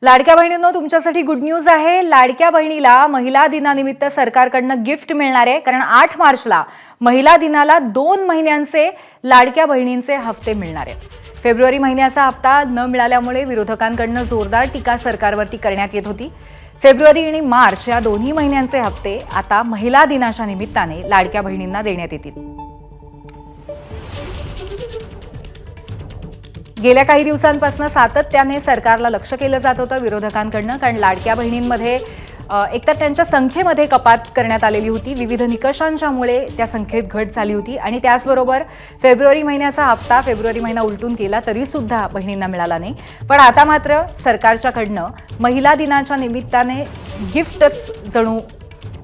लाडक्या बहिणींनो, तुमच्यासाठी good news आहे। लाडक्या बहिणीला महिला दिनानिमित्त सरकारकडून गिफ्ट मिळणार आहे। कारण 8 मार्चला महिला दिनाला 2 महिन्यांचे लाडक्या बहिणींचे हफ्ते मिळणार आहेत। फेब्रुवारी महिन्याचा हप्ता न मिळाल्यामुळे विरोधकांकडून जोरदार टीका सरकारवरती करण्यात येत होती। फेब्रुवारी आणि मार्च या दोन्ही महिन्यांचे हप्ते आता महिला दिनाच्या निमित्ताने लाडक्या बहिणींना देण्यात येतील। गेल्या काही दिवसांपासून सातत्याने सरकारला लक्ष केलं जात होतं विरोधकांकडून। कारण लाडक्या बहिणींमध्ये एकतर त्यांच्या संख्येमध्ये कपात करण्यात आलेली होती, विविध निकषांच्यामुळे त्या संख्येत घट झाली होती आणि त्याचबरोबर फेब्रुवारी महिन्याचा हप्ता फेब्रुवारी महिना उलटून गेला तरी सुद्धा बहिणींना मिळाला नाही। पण आता मात्र सरकारच्याकडून महिला दिनाच्या निमित्ताने गिफ्टच जणू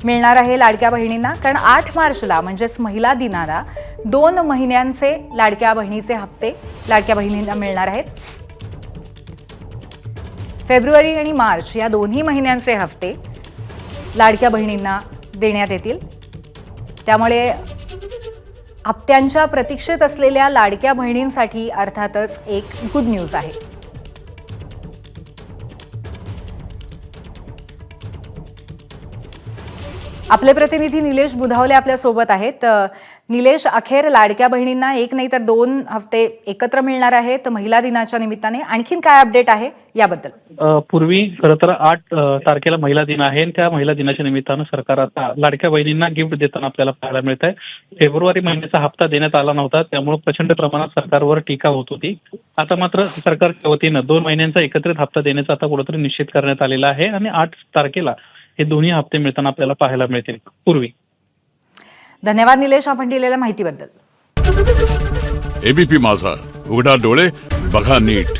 मिळणार आहे लाडक्या बहिणींना। कारण 8 मार्चला म्हणजेच महिला दिनाला 2 महिन्यांचे लाडक्या बहिणीचे हप्ते लाडक्या बहिणींना मिळणार आहेत। फेब्रुवारी आणि मार्च या दोन्ही महिन्यांचे हप्ते लाडक्या बहिणींना देण्यात येतील। त्यामुळे हप्त्यांच्या प्रतीक्षेत असलेल्या लाडक्या बहिणींसाठी अर्थातच एक गुड न्यूज आहे। आपले प्रतिनिधी निलेश बुधावले आपल्या सोबत आहेत। निलेश, अखेर लाडक्या बहिणींना एक नाही तर 2 हफ्ते एकत्र मिळणार आहेत महिला दिनाच्या निमित्ताने। आणखीन काय अपडेट आहे याबद्दल? पूर्वी खरं तर 8 तारखेला महिला दिन आहे। त्या महिला दिनाच्या निमित्तानं सरकार आता लाडक्या बहिणींना गिफ्ट देताना आपल्याला पाहायला मिळत आहे। फेब्रुवारी महिन्याचा हप्ता देण्यात आला नव्हता, त्यामुळे प्रचंड प्रमाणात सरकारवर टीका होत होती। आता मात्र सरकारच्या वतीनं 2 महिन्यांचा एकत्रित हप्ता देण्याचा आता कुठेतरी निश्चित करण्यात आलेला आहे आणि 8 तारखेला हे दोन्ही हप्ते मिळताना आपल्याला पाहायला मिळतील। पूर्वी धन्यवाद निलेश, आपण दिलेल्या माहितीबद्दल। एबीपी माझा, उघडा डोळे बघा नीट।